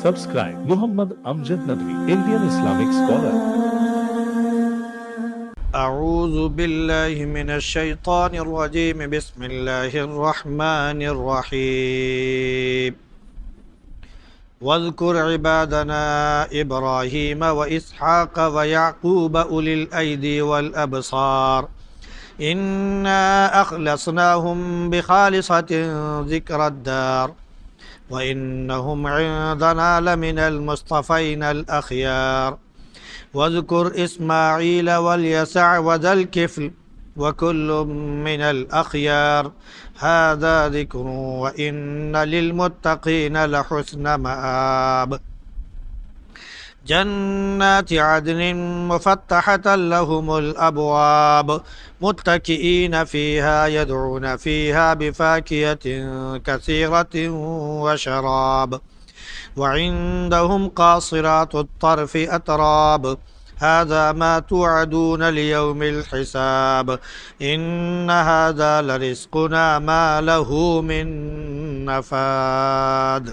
Subscribe Muhammad Amjad Nadwi, Indian Islamic scholar. أعوذ بالله من الشيطان الرجيم بسم الله الرحمن الرحيم واذكر عبادنا إبراهيم وإسحاق ويعقوب أولي الأيدي والأبصار إنا أخلصناهم بخالصة ذكر الدار وإنهم عندنا لمن المصطفين الأخيار واذكر إسماعيل واليسع وذا الكفل وكل من الأخيار هذا ذكر وإن للمتقين لحسن مآب جنات عدن مفتحة لهم الأبواب متكئين فيها يدعون فيها بفاكهة كثيرة وشراب وعندهم قاصرات الطرف أتراب هذا ما توعدون ليوم الحساب إن هذا لرزقنا ما له من نفاد.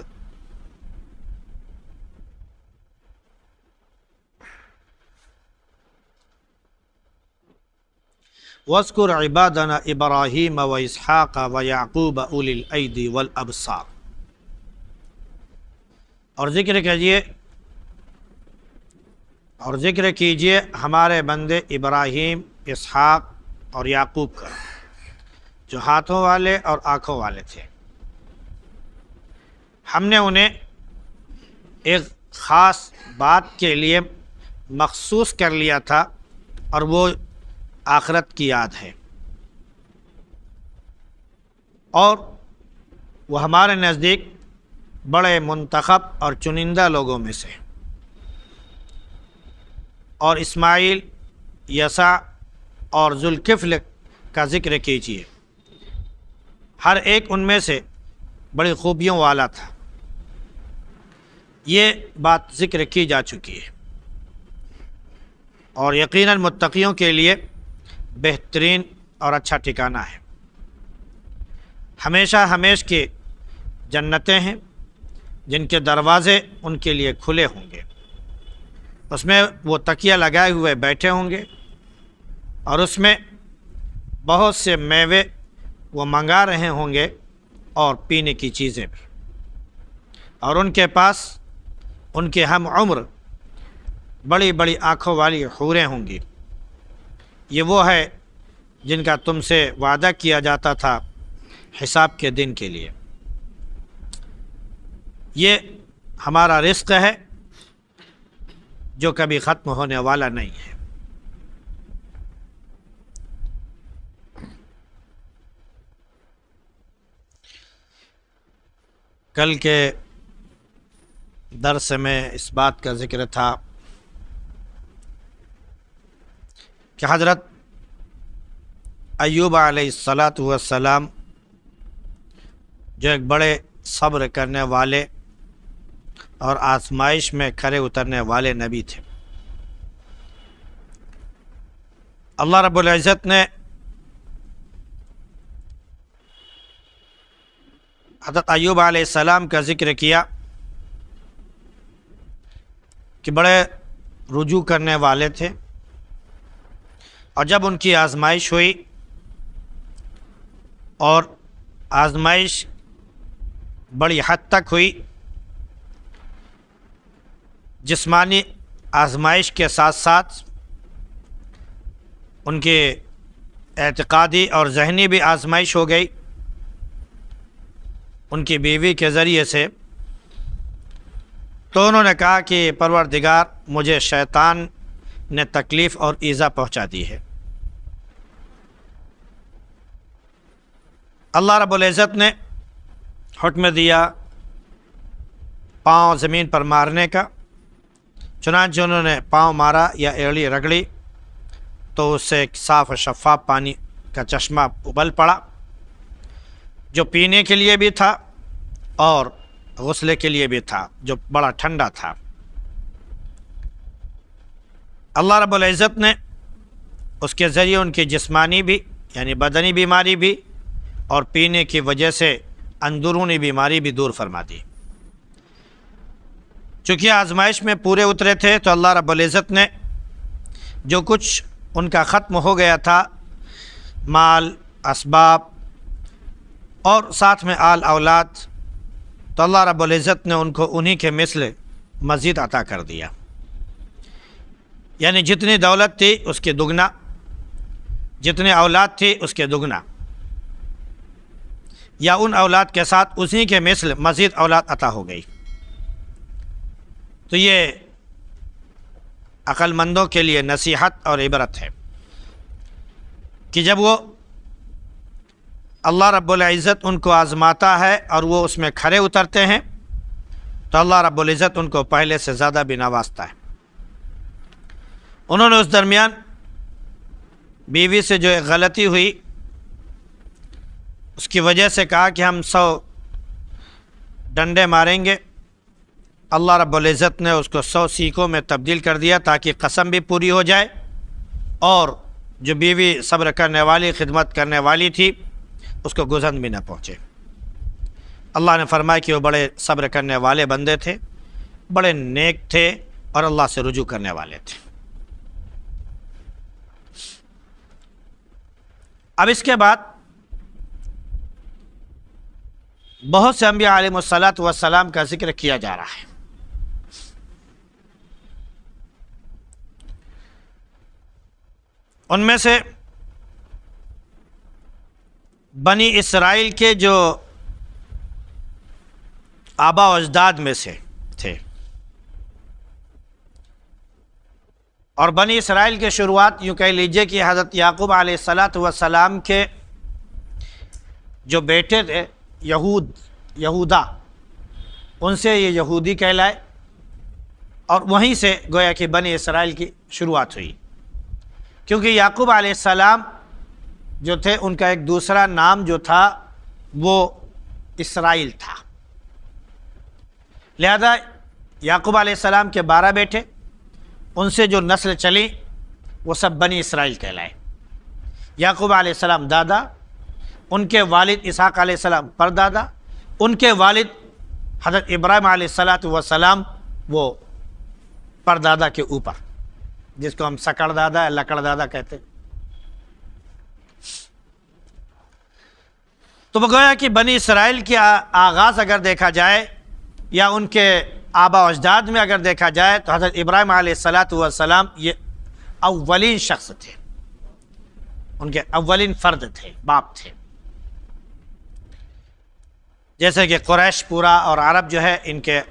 واذكر عبادنا ابراہیم و اسحاق و یعقوب اولی الایدی والابصار، اور ذکر کیجئے ہمارے بندے ابراہیم، اسحاق اور یعقوب کا، جو ہاتھوں والے اور آنکھوں والے تھے۔ ہم نے انہیں ایک خاص بات کے لیے مخصوص کر لیا تھا، اور وہ آخرت کی یاد ہے، اور وہ ہمارے نزدیک بڑے منتخب اور چنندہ لوگوں میں سے۔ اور اسماعیل، یسع اور ذوالکفل کا ذکر کیجیے، ہر ایک ان میں سے بڑی خوبیوں والا تھا۔ یہ بات ذکر کی جا چکی ہے، اور یقیناً متقیوں کے لیے بہترین اور اچھا ٹھکانہ ہے۔ ہمیشہ ہمیش کے جنتیں ہیں جن کے دروازے ان کے لیے کھلے ہوں گے، اس میں وہ تکیہ لگائے ہوئے بیٹھے ہوں گے، اور اس میں بہت سے میوے وہ منگا رہے ہوں گے اور پینے کی چیزیں بھی، اور ان کے پاس ان کے ہم عمر بڑی بڑی آنکھوں والی حوریں ہوں گی۔ یہ وہ ہے جن کا تم سے وعدہ کیا جاتا تھا حساب کے دن کے لیے۔ یہ ہمارا رزق ہے جو کبھی ختم ہونے والا نہیں ہے۔ کل کے درس میں اس بات کا ذکر تھا کہ حضرت ایوب علیہ السلام جو ایک بڑے صبر کرنے والے اور آزمائش میں کھرے اترنے والے نبی تھے۔ اللہ رب العزت نے حضرت ایوب علیہ السلام کا ذکر کیا کہ بڑے رجوع کرنے والے تھے، اور جب ان کی آزمائش ہوئی، اور آزمائش بڑی حد تک ہوئی، جسمانی آزمائش کے ساتھ ساتھ ان کے اعتقادی اور ذہنی بھی آزمائش ہو گئی ان کی بیوی کے ذریعے سے، تو انہوں نے کہا کہ پروردگار، مجھے شیطان نے تکلیف اور ایذا پہنچا دی ہے۔ اللہ رب العزت نے حکم دیا پاؤں زمین پر مارنے کا، چنانچہ انہوں نے پاؤں مارا یا ایڑی رگڑی تو اس سے ایک صاف و شفاف پانی کا چشمہ ابل پڑا، جو پینے کے لیے بھی تھا اور غسل کے لیے بھی تھا، جو بڑا ٹھنڈا تھا۔ اللہ رب العزت نے اس کے ذریعے ان کی جسمانی بھی یعنی بدنی بیماری بھی اور پینے کی وجہ سے اندرونی بیماری بھی دور فرما دی۔ چونکہ آزمائش میں پورے اترے تھے تو اللہ رب العزت نے جو کچھ ان کا ختم ہو گیا تھا، مال، اسباب اور ساتھ میں آل اولاد، تو اللہ رب العزت نے ان کو انہی کے مثل مزید عطا کر دیا، یعنی جتنی دولت تھی اس کے دگنا، جتنی اولاد تھی اس کے دگنا، یا ان اولاد کے ساتھ اسی کے مثل مزید اولاد عطا ہو گئی۔ تو یہ عقل مندوں کے لیے نصیحت اور عبرت ہے کہ جب وہ اللہ رب العزت ان کو آزماتا ہے اور وہ اس میں کھرے اترتے ہیں تو اللہ رب العزت ان کو پہلے سے زیادہ بھی نوازتا ہے۔ انہوں نے اس درمیان بیوی سے جو ایک غلطی ہوئی اس کی وجہ سے کہا کہ ہم 100 ڈنڈے ماریں گے، اللہ رب العزت نے اس کو 100 سیکوں میں تبدیل کر دیا تاکہ قسم بھی پوری ہو جائے، اور جو بیوی صبر کرنے والی، خدمت کرنے والی تھی، اس کو گزن بھی نہ پہنچے۔ اللہ نے فرمایا کہ وہ بڑے صبر کرنے والے بندے تھے، بڑے نیک تھے اور اللہ سے رجوع کرنے والے تھے۔ اب اس کے بعد بہت سے انبیاء علیہ الصلاۃ والسلام کا ذکر کیا جا رہا ہے۔ ان میں سے بنی اسرائیل کے جو آبا و اجداد میں سے تھے، اور بنی اسرائیل کے شروعات یوں کہہ لیجئے کہ حضرت یعقوب علیہ السلام کے جو بیٹے تھے یہودا، ان سے یہ یہودی کہلائے، اور وہیں سے گویا کہ بنی اسرائیل کی شروعات ہوئی، کیونکہ یعقوب علیہ السلام جو تھے ان کا ایک دوسرا نام جو تھا وہ اسرائیل تھا، لہذا یعقوب علیہ السلام کے 12 بیٹے، ان سے جو نسل چلی وہ سب بنی اسرائیل کہلائے۔ یعقوب علیہ السلام دادا، ان کے والد اسحاق علیہ السلام پردادا، ان کے والد حضرت ابراہیم علیہ السلام وہ پردادا کے اوپر، جس کو ہم سکڑ دادا یا لکڑ دادا کہتے ہیں۔ تو گویا کہ بنی اسرائیل کی آغاز اگر دیکھا جائے یا ان کے آبا و اجداد میں اگر دیکھا جائے تو حضرت ابراہیم علیہ السلام یہ اولین شخص تھے، ان کے اولین فرد تھے، باپ تھے۔ جیسے کہ قریش پورا اور عرب جو ہے ان کے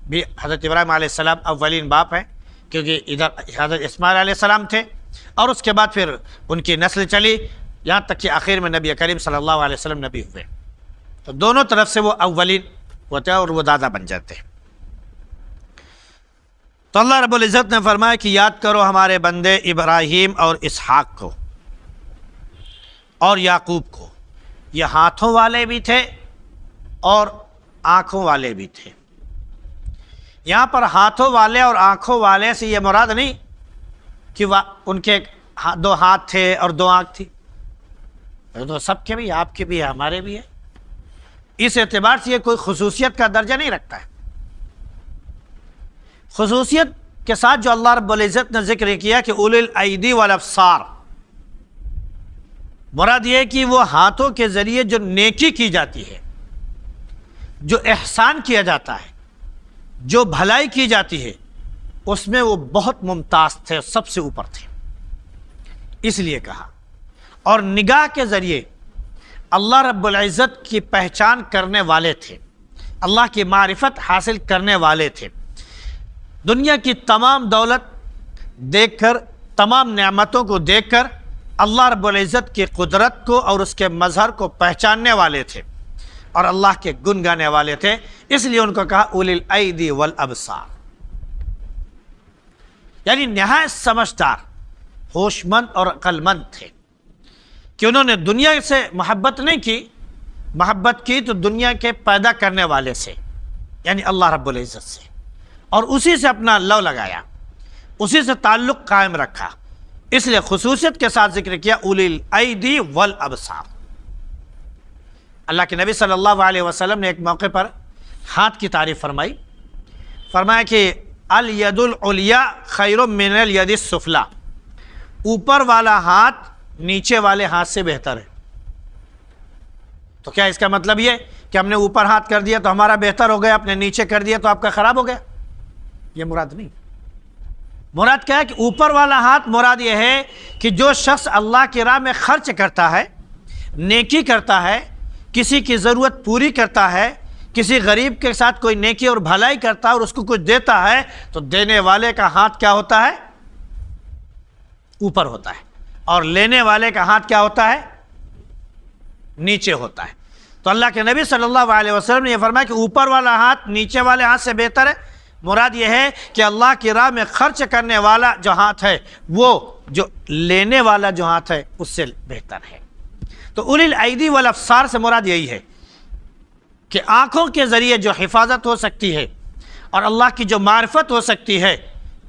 بھی حضرت ابراہیم علیہ السلام اولین باپ ہیں، کیونکہ ادھر حضرت اسماعیل علیہ السلام تھے، اور اس کے بعد پھر ان کی نسل چلی یہاں تک کہ آخر میں نبی کریم صلی اللہ علیہ وسلم نبی ہوئے، تو دونوں طرف سے وہ اولین ہوتے ہیں اور وہ دادا بن جاتے ہیں۔ تو اللہ رب العزت نے فرمایا کہ یاد کرو ہمارے بندے ابراہیم اور اسحاق کو اور یعقوب کو، یہ ہاتھوں والے بھی تھے اور آنکھوں والے بھی تھے۔ یہاں پر ہاتھوں والے اور آنکھوں والے سے یہ مراد نہیں کہ ان کے 2 ہاتھ تھے اور 2 آنکھ تھی، تو سب کے بھی، آپ کے بھی ہے، ہمارے بھی ہے۔ اس اعتبار سے یہ کوئی خصوصیت کا درجہ نہیں رکھتا ہے۔ خصوصیت کے ساتھ جو اللہ رب العزت نے ذکر کیا کہ اولی الایدی والابصار، مراد یہ ہے کہ وہ ہاتھوں کے ذریعے جو نیکی کی جاتی ہے، جو احسان کیا جاتا ہے، جو بھلائی کی جاتی ہے، اس میں وہ بہت ممتاز تھے، سب سے اوپر تھے، اس لیے کہا۔ اور نگاہ کے ذریعے اللہ رب العزت کی پہچان کرنے والے تھے، اللہ کی معرفت حاصل کرنے والے تھے۔ دنیا کی تمام دولت دیکھ کر، تمام نعمتوں کو دیکھ کر اللہ رب العزت کی قدرت کو اور اس کے مظہر کو پہچاننے والے تھے اور اللہ کے گن گانے والے تھے، اس لیے ان کو کہا اولی الایدی والابصار، یعنی نہایت سمجھدار، ہوش مند اور عقل مند تھے، کہ انہوں نے دنیا سے محبت نہیں کی، محبت کی تو دنیا کے پیدا کرنے والے سے، یعنی اللہ رب العزت سے، اور اسی سے اپنا لو لگایا، اسی سے تعلق قائم رکھا، اس لیے خصوصیت کے ساتھ ذکر کیا اولی الایدی والابصار۔ اللہ کے نبی صلی اللہ علیہ وسلم نے ایک موقع پر ہاتھ کی تعریف فرمائی، فرمایا کہ الید العلیٰ خیر من الید السفلیٰ، اوپر والا ہاتھ نیچے والے ہاتھ سے بہتر ہے۔ تو کیا اس کا مطلب یہ کہ ہم نے اوپر ہاتھ کر دیا تو ہمارا بہتر ہو گیا، آپ نے نیچے کر دیا تو آپ کا خراب ہو گیا؟ یہ مراد نہیں۔ مراد کیا ہے کہ اوپر والا ہاتھ مراد یہ ہے کہ جو شخص اللہ کی راہ میں خرچ کرتا ہے، نیکی کرتا ہے، کسی کی ضرورت پوری کرتا ہے، کسی غریب کے ساتھ کوئی نیکی اور بھلائی کرتا ہے اور اس کو کچھ دیتا ہے، تو دینے والے کا ہاتھ کیا ہوتا ہے؟ اوپر ہوتا ہے، اور لینے والے کا ہاتھ کیا ہوتا ہے؟ نیچے ہوتا ہے۔ تو اللہ کے نبی صلی اللہ علیہ وسلم نے یہ فرمایا کہ اوپر والا ہاتھ نیچے والے ہاتھ سے بہتر ہے۔ مراد یہ ہے کہ اللہ کی راہ میں خرچ کرنے والا جو ہاتھ ہے وہ جو لینے والا جو ہاتھ ہے اس سے بہتر ہے۔ تو اولی الایدی والابصار سے مراد یہی ہے کہ آنکھوں کے ذریعے جو حفاظت ہو سکتی ہے اور اللہ کی جو معرفت ہو سکتی ہے،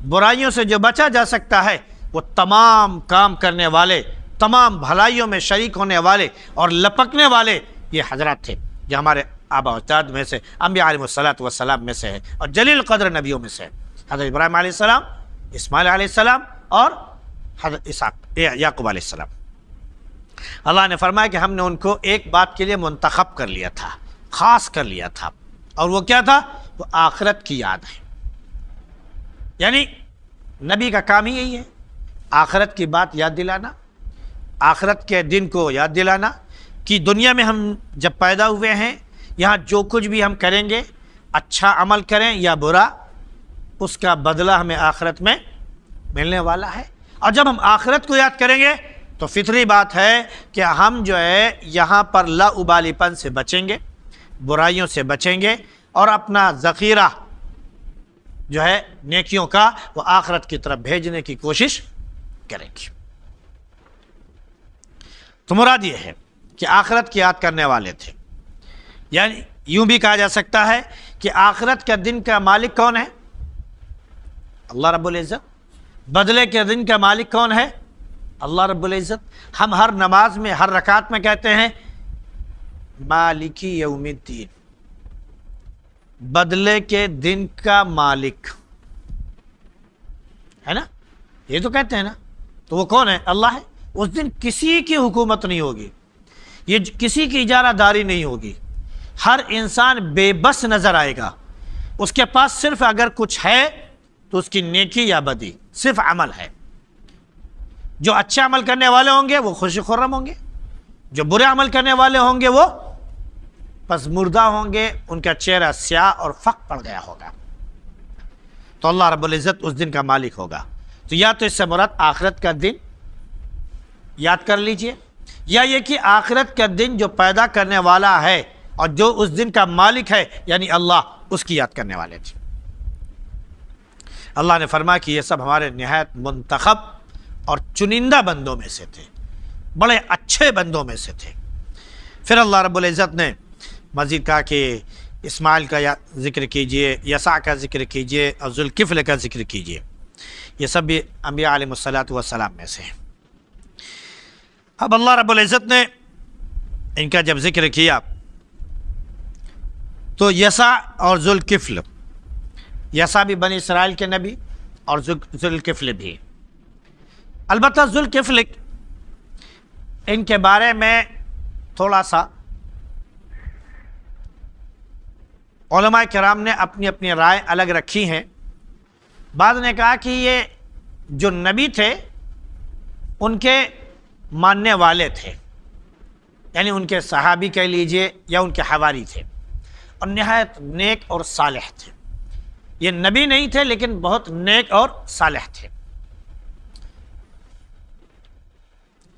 برائیوں سے جو بچا جا سکتا ہے، وہ تمام کام کرنے والے، تمام بھلائیوں میں شریک ہونے والے اور لپکنے والے یہ حضرات تھے جو ہمارے آبا و اجداد میں سے، انبیاء علیہ السلام میں سے ہے، اور جلیل قدر نبیوں میں سے ہے، حضرت ابراہیم علیہ السلام، اسماعیل علیہ السلام اور حضرت یعقوب علیہ السلام۔ اللہ نے فرمایا کہ ہم نے ان کو ایک بات کے لیے منتخب کر لیا تھا، خاص کر لیا تھا، اور وہ کیا تھا؟ وہ آخرت کی یاد ہے۔ یعنی نبی کا کام ہی یہی ہے، آخرت کی بات یاد دلانا، آخرت کے دن کو یاد دلانا کہ دنیا میں ہم جب پیدا ہوئے ہیں، یہاں جو کچھ بھی ہم کریں گے، اچھا عمل کریں یا برا، اس کا بدلہ ہمیں آخرت میں ملنے والا ہے۔ اور جب ہم آخرت کو یاد کریں گے تو فطری بات ہے کہ ہم جو ہے یہاں پر لا ابالی پن سے بچیں گے، برائیوں سے بچیں گے، اور اپنا ذخیرہ جو ہے نیکیوں کا وہ آخرت کی طرف بھیجنے کی کوشش کریں گے۔ تو مراد یہ ہے کہ آخرت کی یاد کرنے والے تھے۔ یعنی یوں بھی کہا جا سکتا ہے کہ آخرت کے دن کا مالک کون ہے؟ اللہ رب العزت۔ بدلے کے دن کا مالک کون ہے؟ اللہ رب العزت۔ ہم ہر نماز میں، ہر رکعت میں کہتے ہیں مالکی یوم الدین، بدلے کے دن کا مالک ہے نا، یہ تو کہتے ہیں نا۔ تو وہ کون ہے؟ اللہ ہے۔ اس دن کسی کی حکومت نہیں ہوگی، یہ کسی کی اجارہ داری نہیں ہوگی، ہر انسان بے بس نظر آئے گا۔ اس کے پاس صرف اگر کچھ ہے تو اس کی نیکی یا بدی، صرف عمل ہے۔ جو اچھے عمل کرنے والے ہوں گے وہ خوشی خرم ہوں گے، جو برے عمل کرنے والے ہوں گے وہ پس مردہ ہوں گے، ان کا چہرہ سیاہ اور فق پڑ گیا ہوگا۔ تو اللہ رب العزت اس دن کا مالک ہوگا۔ تو یا تو اس سے مراد آخرت کا دن یاد کر لیجئے، یا یہ کہ آخرت کا دن جو پیدا کرنے والا ہے اور جو اس دن کا مالک ہے یعنی اللہ، اس کی یاد کرنے والے تھے۔ اللہ نے فرمایا کہ یہ سب ہمارے نہایت منتخب اور چنندہ بندوں میں سے تھے، بڑے اچھے بندوں میں سے تھے۔ پھر اللہ رب العزت نے مزید کہا کہ اسماعیل کا ذکر کیجئے، یسع کا ذکر کیجئے اور ذوالکفل کا ذکر کیجئے۔ یہ سب بھی انبیاء علیہ السلام میں سے ہیں۔ اب اللہ رب العزت نے ان کا جب ذکر کیا تو یسع اور ذوالکفل، یسع بھی بنی اسرائیل کے نبی اور ذوالکفل بھی۔ البتہ ذوالکفل ان کے بارے میں تھوڑا سا علماء کرام نے اپنی اپنی رائے الگ رکھی ہیں۔ بعض نے کہا کہ یہ جو نبی تھے ان کے ماننے والے تھے، یعنی ان کے صحابی کہہ لیجئے یا ان کے حواری تھے، اور نہایت نیک اور صالح تھے۔ یہ نبی نہیں تھے لیکن بہت نیک اور صالح تھے۔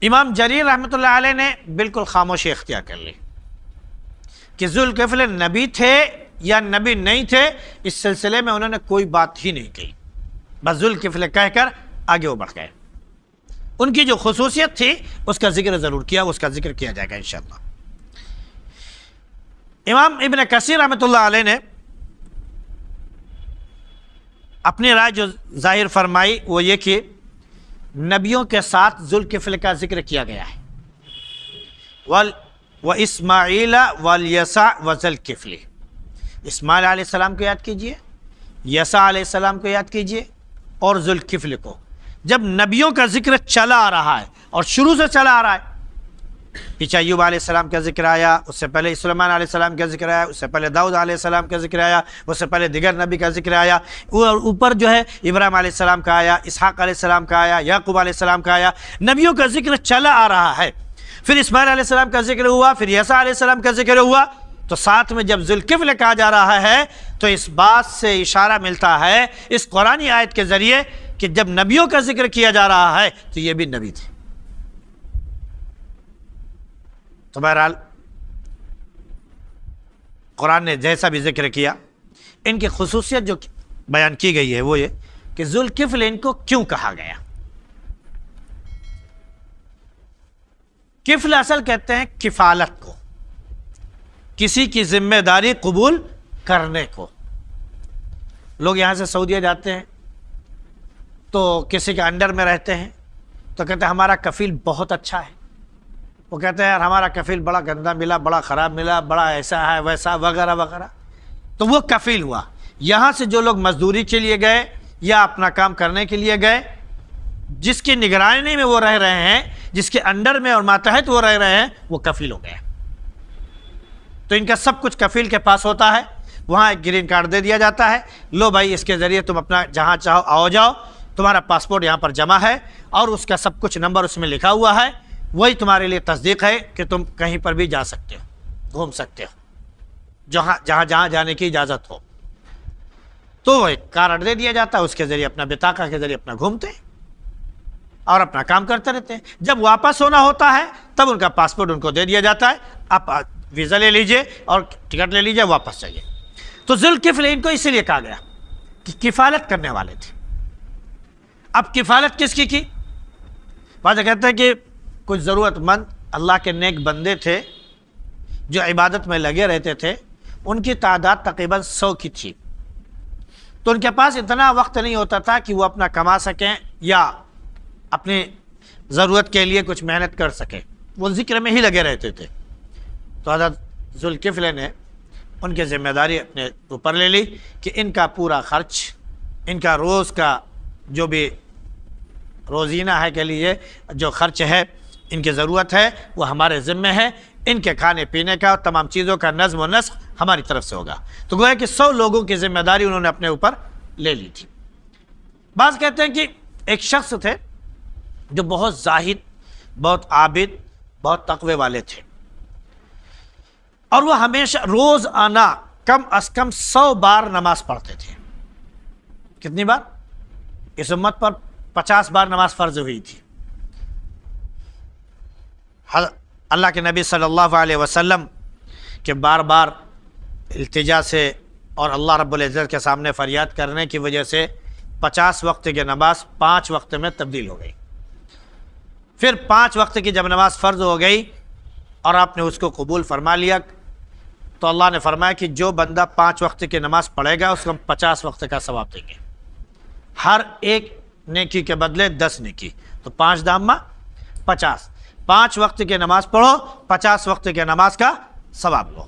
امام جریر رحمۃ اللہ علیہ نے بالکل خاموشی اختیار کر لی کہ ذوالکفل نبی تھے یا نبی نہیں تھے، اس سلسلے میں انہوں نے کوئی بات ہی نہیں کہی، بس ذوالکفل کہہ کر آگے وہ بڑھ گئے۔ ان کی جو خصوصیت تھی اس کا ذکر ضرور کیا، اس کا ذکر کیا جائے گا انشاءاللہ۔ امام ابن کثیر رحمۃ اللہ علیہ نے اپنی رائے جو ظاہر فرمائی وہ یہ کہ نبیوں کے ساتھ ذوالکفل کا ذکر کیا گیا ہے، وَإِسْمَاعِيلَ وَالْيَسَعَ وَذُوالْكِفْلِ۔ اسماعیل علیہ السلام کو یاد کیجئے، یسع علیہ السلام کو یاد کیجئے اور ذوالکفل کو. جب نبیوں کا ذکر چلا آ رہا ہے اور شروع سے چلا آ رہا ہے، پیچھے ایوب علیہ السلام کا ذکر آیا، اس سے پہلے سلیمان علیہ السلام کا ذکر آیا، اس سے پہلے داؤد علیہ السلام کا ذکر آیا، اس سے پہلے دیگر نبی کا ذکر آیا، اور اوپر جو ہے ابراہیم علیہ السلام کا آیا، اسحاق علیہ السلام کا آیا، یعقوب علیہ السلام کا آیا. نبیوں کا ذکر چلا آ رہا ہے. پھر اسماعیل علیہ السلام کا ذکر ہوا، پھر یسع علیہ السلام کا ذکر ہوا. تو ساتھ میں جب ذوالکفل کہا جا رہا ہے تو اس بات سے اشارہ ملتا ہے اس قرآنی آیت کے ذریعے کہ جب نبیوں کا ذکر کیا جا رہا ہے تو یہ بھی نبی تھے. تو بہرحال قرآن نے جیسا بھی ذکر کیا، ان کی خصوصیت جو بیان کی گئی ہے وہ یہ کہ ذوالکفل ان کو کیوں کہا گیا. کفل اصل کہتے ہیں کفالت کو، کسی کی ذمہ داری قبول کرنے کو. لوگ یہاں سے سعودیہ جاتے ہیں تو کسی کے انڈر میں رہتے ہیں تو کہتے ہیں ہمارا کفیل بہت اچھا ہے. وہ کہتے ہیں یار ہمارا کفیل بڑا گندا ملا، بڑا خراب ملا، بڑا ایسا ہے ویسا وغیرہ وغیرہ. تو وہ کفیل ہوا. یہاں سے جو لوگ مزدوری کے لیے گئے یا اپنا کام کرنے کے لیے گئے، جس کی نگرانی میں وہ رہ رہے ہیں، جس کے انڈر میں اور ماتحت وہ رہ رہے ہیں، وہ کفیل ہو گئے. تو ان کا سب کچھ کفیل کے پاس ہوتا ہے. وہاں ایک گرین کارڈ دے دیا جاتا ہے، لو بھائی اس کے ذریعے تم اپنا جہاں چاہو آؤ جاؤ، تمہارا پاسپورٹ یہاں پر جمع ہے اور اس کا سب کچھ نمبر اس میں لکھا ہوا ہے. وہی تمہارے لیے تصدیق ہے کہ تم کہیں پر بھی جا سکتے ہو، گھوم سکتے ہو، جہاں جانے کی اجازت ہو. تو وہ ایک کارڈ دے دیا جاتا ہے، اس کے ذریعے اپنا بطاقہ کے ذریعے اپنا گھومتے ہیں اور اپنا کام کرتے رہتے ہیں. جب واپس ہونا ہوتا ہے تب ان کا پاسپورٹ ان کو دے دیا جاتا ہے، آپ ویزا لے لیجئے اور ٹکٹ لے لیجئے، واپس جائیے. تو ذوالکفل ان کو اسی لیے کہا گیا کہ کفالت کرنے والے تھے. اب کفالت کس کی؟ بعض کہتے ہیں کہ کچھ ضرورت مند اللہ کے نیک بندے تھے جو عبادت میں لگے رہتے تھے، ان کی تعداد تقریباً 100 کی تھی. تو ان کے پاس اتنا وقت نہیں ہوتا تھا کہ وہ اپنا کما سکیں یا اپنی ضرورت کے لیے کچھ محنت کر سکیں، وہ ذکر میں ہی لگے رہتے تھے. تو حضرت ذوالکفل نے ان کی ذمہ داری اپنے اوپر لے لی کہ ان کا پورا خرچ، ان کا روز کا جو بھی روزینہ ہے کہہ لیجیے، جو خرچ ہے، ان کی ضرورت ہے، وہ ہمارے ذمہ ہے. ان کے کھانے پینے کا اور تمام چیزوں کا نظم و نسق ہماری طرف سے ہوگا. تو گویا کہ 100 لوگوں کی ذمہ داری انہوں نے اپنے اوپر لے لی تھی. بعض کہتے ہیں کہ ایک شخص تھے جو بہت زاہد، بہت عابد، بہت تقوی والے تھے، اور وہ ہمیشہ روز آنا کم از کم 100 بار نماز پڑھتے تھے. کتنی بار؟ اس امت پر 50 بار نماز فرض ہوئی تھی. اللہ کے نبی صلی اللہ علیہ وسلم کے بار بار التجا سے اور اللہ رب العزت کے سامنے فریاد کرنے کی وجہ سے 50 وقت کی نماز 5 وقت میں تبدیل ہو گئی. پھر 5 وقت کی جب نماز فرض ہو گئی اور آپ نے اس کو قبول فرما لیا تو اللہ نے فرمایا کہ جو بندہ 5 وقت کی نماز پڑھے گا اس کو ہم 50 وقت کا ثواب دیں گے، ہر ایک نیکی کے بدلے 10 نیکی. تو 5 دامہ 50، 5 وقت کی نماز پڑھو، 50 وقت کی نماز کا ثواب لو.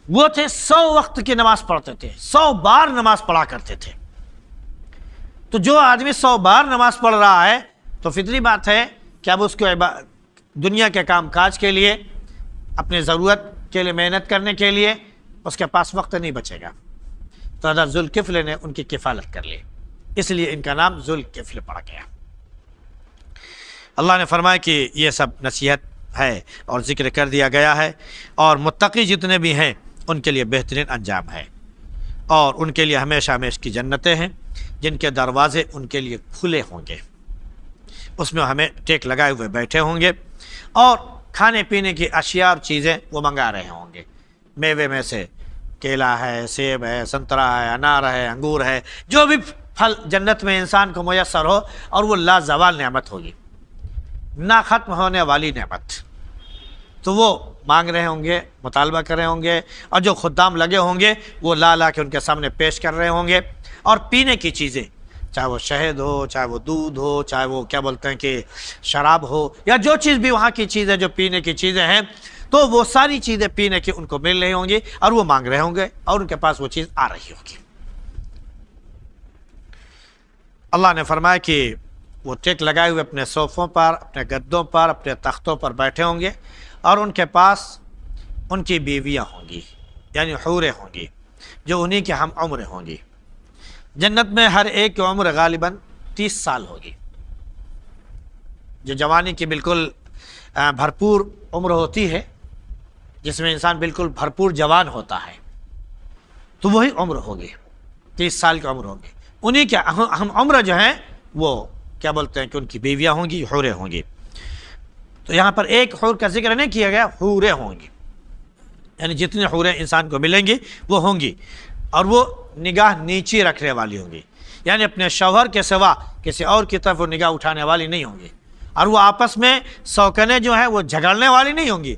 وہ تھے 100 وقت کی نماز پڑھتے تھے، 100 بار نماز پڑھا کرتے تھے. تو جو آدمی 100 بار نماز پڑھ رہا ہے تو فطری بات ہے کہ اب اس کو دنیا کے کام کاج کے لیے، اپنے ضرورت کے لیے محنت کرنے کے لیے اس کے پاس وقت نہیں بچے گا. تو حضرت ذوالکفل نے ان کی کفالت کر لی، اس لیے ان کا نام ذوالکفل پڑ گیا. اللہ نے فرمایا کہ یہ سب نصیحت ہے اور ذکر کر دیا گیا ہے، اور متقی جتنے بھی ہیں ان کے لیے بہترین انجام ہے، اور ان کے لیے ہمیشہ ہمیشہ کی جنتیں ہیں جن کے دروازے ان کے لیے کھلے ہوں گے. اس میں ہمیں ٹیک لگائے ہوئے بیٹھے ہوں گے اور کھانے پینے کی اشیاء اور چیزیں وہ منگا رہے ہوں گے. میوے میں سے کیلا ہے، سیب ہے، سنترا ہے، انار ہے، انگور ہے، جو بھی پھل جنت میں انسان کو میسر ہو، اور وہ لازوال نعمت ہوگی، نہ ختم ہونے والی نعمت. تو وہ مانگ رہے ہوں گے، مطالبہ کر رہے ہوں گے، اور جو خدام لگے ہوں گے وہ لا کے ان کے سامنے پیش کر رہے ہوں گے. اور پینے کی چیزیں، چاہے وہ شہد ہو، چاہے وہ دودھ ہو، چاہے وہ کیا بولتے ہیں کہ شراب ہو، یا جو چیز بھی وہاں کی چیزیں جو پینے کی چیزیں ہیں، تو وہ ساری چیزیں پینے کی ان کو مل رہی ہوں گی اور وہ مانگ رہے ہوں گے اور ان کے پاس وہ چیز آ رہی ہوگی. اللہ نے فرمایا کہ وہ ٹیک لگائے ہوئے اپنے صوفوں پر، اپنے گدوں پر، اپنے تختوں پر بیٹھے ہوں گے، اور ان کے پاس ان کی بیویاں ہوں گی، یعنی حوریں ہوں گی جو انہی کے ہم عمر ہوں گی۔ جنت میں ہر ایک کی عمر غالباً 30 سال ہوگی۔ جو جوانی کی بالکل بھرپور عمر ہوتی ہے، جس میں انسان بالکل بھرپور جوان ہوتا ہے، تو وہی عمر ہوگی، 30 سال کی عمر ہوگی۔ انہی کے ہم عمر جو ہیں وہ کیا بولتے ہیں کہ ان کی بیویاں ہوں گی، حوریں ہوں گی۔ تو یہاں پر ایک حور کا ذکر نہیں کیا گیا، حوریں ہوں گی، یعنی جتنی حوریں انسان کو ملیں گی وہ ہوں گی، اور وہ نگاہ نیچی رکھنے والی ہوں گی، یعنی اپنے شوہر کے سوا کسی اور کی طرف وہ نگاہ اٹھانے والی نہیں ہوں گی، اور وہ آپس میں سوکنے جو ہیں وہ جھگڑنے والی نہیں ہوں گی۔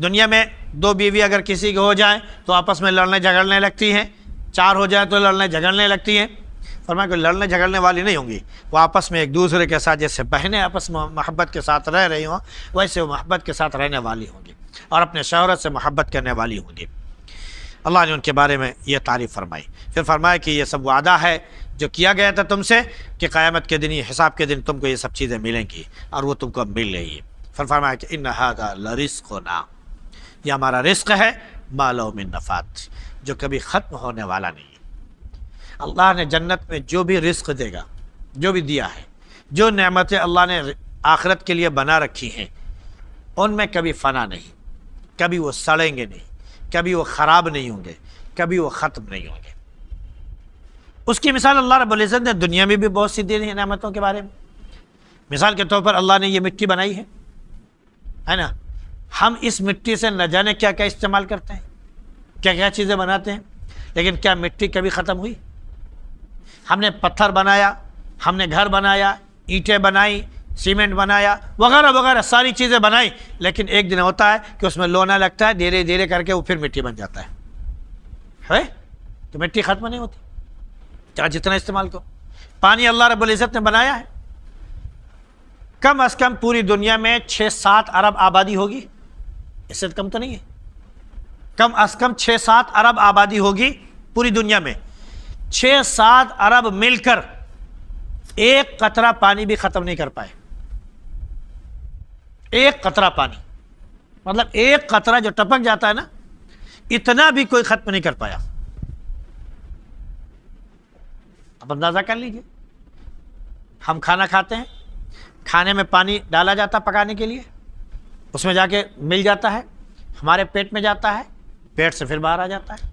دنیا میں 2 بیوی اگر کسی کی ہو جائیں تو آپس میں لڑنے جھگڑنے لگتی ہیں، 4 ہو جائیں تو لڑنے جھگڑنے لگتی ہیں۔ فرمایا کہ لڑنے جھگڑنے والی نہیں ہوں گی، وہ آپس میں ایک دوسرے کے ساتھ جیسے بہنیں آپس میں محبت کے ساتھ رہ رہی ہوں، ویسے وہ محبت کے ساتھ رہنے والی ہوں گی اور اپنے شوہرت سے محبت کرنے والی ہوں گی۔ اللہ نے ان کے بارے میں یہ تعریف فرمائی۔ پھر فرمایا کہ یہ سب وعدہ ہے جو کیا گیا تھا تم سے کہ قیامت کے دن، یہ حساب کے دن تم کو یہ سب چیزیں ملیں گی، اور وہ تم کو مل رہی ہے۔ پھر فرمایا کہ ان ھذا لرزقنا، یہ ہمارا رزق ہے، ما لہ من نفاد، جو کبھی ختم ہونے والا نہیں ہے۔ اللہ نے جنت میں جو بھی رزق دے گا، جو بھی دیا ہے، جو نعمتیں اللہ نے آخرت کے لیے بنا رکھی ہیں، ان میں کبھی فنا نہیں، کبھی وہ سڑیں گے نہیں، کبھی وہ خراب نہیں ہوں گے، کبھی وہ ختم نہیں ہوں گے۔ اس کی مثال اللہ رب العزت نے دنیا میں بھی بہت سی دی ہیں نعمتوں کے بارے میں۔ مثال کے طور پر اللہ نے یہ مٹی بنائی ہے نا، ہم اس مٹی سے نہ جانے کیا کیا استعمال کرتے ہیں، کیا کیا چیزیں بناتے ہیں، لیکن کیا مٹی کبھی ختم ہوئی؟ ہم نے پتھر بنایا، ہم نے گھر بنایا، اینٹیں بنائی، سیمنٹ بنایا، وغیرہ وغیرہ ساری چیزیں بنائی، لیکن ایک دن ہوتا ہے کہ اس میں لونا لگتا ہے، دھیرے دھیرے کر کے وہ پھر مٹی بن جاتا ہے تو مٹی ختم نہیں ہوتی، چاہے جتنا استعمال کرو۔ پانی اللہ رب العزت نے بنایا ہے، کم از کم پوری دنیا میں 6-7 ارب آبادی ہوگی، اس سے کم تو نہیں ہے، کم از کم 6-7 ارب آبادی ہوگی پوری دنیا میں۔ 6-7 ارب مل کر ایک قطرہ پانی بھی ختم نہیں کر پائے۔ ایک قطرہ پانی، مطلب ایک قطرہ جو ٹپک جاتا ہے نا، اتنا بھی کوئی ختم نہیں کر پایا۔ اب اندازہ کر لیجیے، ہم کھانا کھاتے ہیں، کھانے میں پانی ڈالا جاتا ہے پکانے کے لیے، اس میں جا کے مل جاتا ہے، ہمارے پیٹ میں جاتا ہے، پیٹ سے پھر باہر آ جاتا ہے۔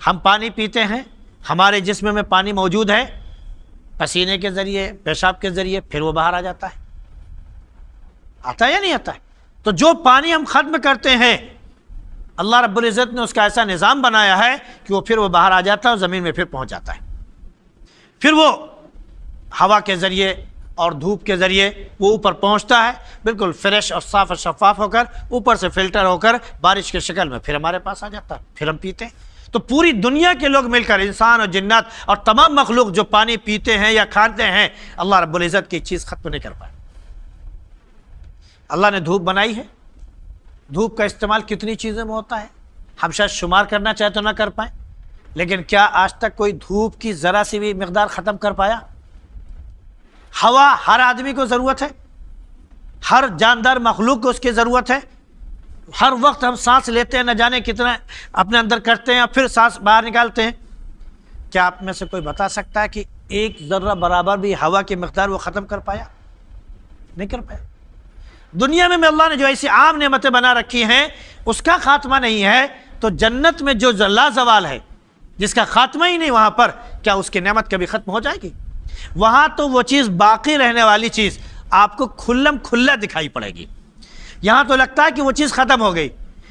ہم پانی پیتے ہیں، ہمارے جسم میں پانی موجود ہے، پسینے کے ذریعے، پیشاب کے ذریعے، پھر وہ باہر آ جاتا ہے۔ آتا ہے یا نہیں آتا ہے؟ تو جو پانی ہم ختم کرتے ہیں، اللہ رب العزت نے اس کا ایسا نظام بنایا ہے کہ وہ پھر وہ باہر آ جاتا ہے اور زمین میں پھر پہنچ جاتا ہے، پھر وہ ہوا کے ذریعے اور دھوپ کے ذریعے وہ اوپر پہنچتا ہے، بالکل فریش اور صاف اور شفاف ہو کر، اوپر سے فلٹر ہو کر بارش کی شکل میں پھر ہمارے پاس آ جاتا ہے، پھر ہم پیتے ہیں۔ تو پوری دنیا کے لوگ مل کر، انسان اور جنات اور تمام مخلوق جو پانی پیتے ہیں یا کھاتے ہیں، اللہ رب العزت کی چیز ختم نہیں کر پائے۔ اللہ نے دھوپ بنائی ہے، دھوپ کا استعمال کتنی چیزوں میں ہوتا ہے، ہم شاید شمار کرنا چاہے تو نہ کر پائیں، لیکن کیا آج تک کوئی دھوپ کی ذرا سی بھی مقدار ختم کر پایا؟ ہوا ہر آدمی کو ضرورت ہے، ہر جاندار مخلوق کو اس کی ضرورت ہے، ہر وقت ہم سانس لیتے ہیں، نہ جانے کتنا اپنے اندر کرتے ہیں اور پھر سانس باہر نکالتے ہیں۔ کیا آپ میں سے کوئی بتا سکتا ہے کہ ایک ذرہ برابر بھی ہوا کی مقدار وہ ختم کر پایا؟ نہیں کر پایا۔ دنیا میں اللہ نے جو ایسی عام نعمتیں بنا رکھی ہیں، اس کا خاتمہ نہیں ہے، تو جنت میں جو لا زوال ہے، جس کا خاتمہ ہی نہیں وہاں پر، کیا اس کی نعمت کبھی ختم ہو جائے گی؟ وہاں تو وہ چیز باقی رہنے والی چیز آپ کو کھلم کھلا دکھائی پڑے گی۔ یہاں تو لگتا ہے کہ وہ چیز ختم ہو گئی،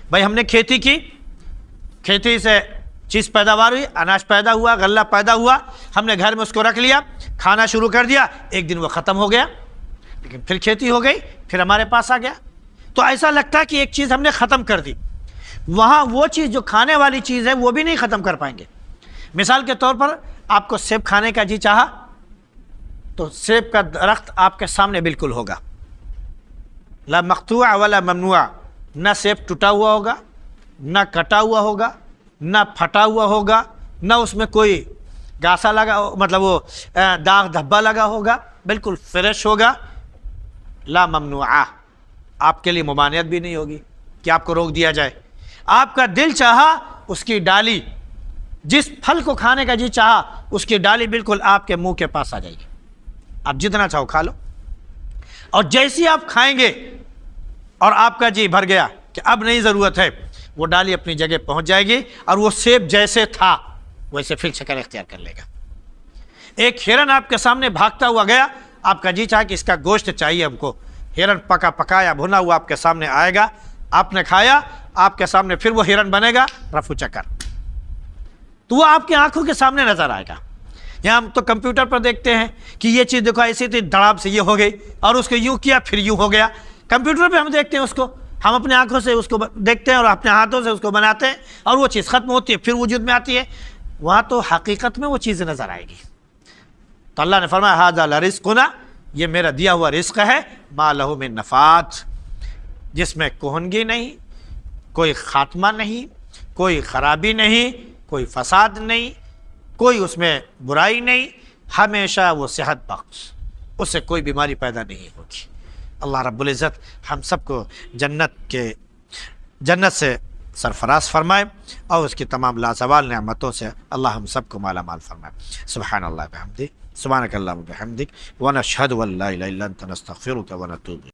بھائی ہم نے کھیتی کی، کھیتی سے چیز پیداوار ہوئی، اناج پیدا ہوا، غلہ پیدا ہوا، ہم نے گھر میں اس کو رکھ لیا، کھانا شروع کر دیا، ایک دن وہ ختم ہو گیا، لیکن پھر کھیتی ہو گئی، پھر ہمارے پاس آ گیا، تو ایسا لگتا ہے کہ ایک چیز ہم نے ختم کر دی۔ وہاں وہ چیز جو کھانے والی چیز ہے وہ بھی نہیں ختم کر پائیں گے۔ مثال کے طور پر آپ کو سیب کھانے کا جی چاہا تو سیب کا درخت آپ کے سامنے بالکل ہوگا، لا مقطوع ولا ممنوع، نہ سیب ٹوٹا ہوا ہوگا، نہ کٹا ہوا ہوگا، نہ پھٹا ہوا ہوگا، نہ اس میں کوئی گاسا لگا مطلب وہ داغ دھبا لگا ہوگا، بالکل فریش ہوگا، لا ممنوعہ، آپ کے لیے ممانعت بھی نہیں ہوگی کہ آپ کو روک دیا جائے۔ آپ کا دل چاہا اس کی ڈالی، جس پھل کو کھانے کا جی چاہا اس کی ڈالی بالکل آپ کے منہ کے پاس آ جائے گی، آپ جتنا چاہو کھا لو، اور جیسی آپ کھائیں گے اور آپ کا جی بھر گیا کہ اب نہیں ضرورت ہے، وہ ڈالی اپنی جگہ پہنچ جائے گی اور وہ سیب جیسے تھا ویسے پھر شکل اختیار کر لے گا۔ ایک ہرن آپ کے سامنے بھاگتا ہوا گیا، آپ کا جی چاہا کہ اس کا گوشت چاہیے ہم کو، ہرن پکایا بھنا ہوا آپ کے سامنے آئے گا، آپ نے کھایا، آپ کے سامنے پھر وہ ہرن بنے گا رفو چکر، تو وہ آپ کی آنکھوں کے سامنے نظر آئے گا۔ یہاں ہم تو کمپیوٹر پر دیکھتے ہیں کہ یہ چیز دیکھو ایسی تھی، دھڑام سے یہ ہو گئی، اور اس کو یوں کیا پھر یوں ہو گیا۔ کمپیوٹر پہ ہم دیکھتے ہیں اس کو، ہم اپنے آنکھوں سے اس کو دیکھتے ہیں اور اپنے ہاتھوں سے اس کو بناتے ہیں، اور وہ چیز ختم ہوتی ہے پھر وجود میں آتی ہے، وہاں تو حقیقت میں وہ چیز نظر آئے گی۔ تو اللہ نے فرمایا ھذا لرزقنا، یہ میرا دیا ہوا رزق ہے، ما لہ من نفاد، جس میں کہنگی نہیں، کوئی خاتمہ نہیں، کوئی خرابی نہیں، کوئی فساد نہیں، کوئی اس میں برائی نہیں، ہمیشہ وہ صحت بخش، اس سے کوئی بیماری پیدا نہیں ہوگی۔ اللہ رب العزت ہم سب کو جنت سے سرفراز فرمائے اور اس کی تمام لازوال نعمتوں سے اللہ ہم سب کو مالا مال فرمائے۔ سبحان اللہ بحمدہ، سبحانک اللہم وبحمدک، ونشہد ان لا الہ الا انت نستغفرک ونتوب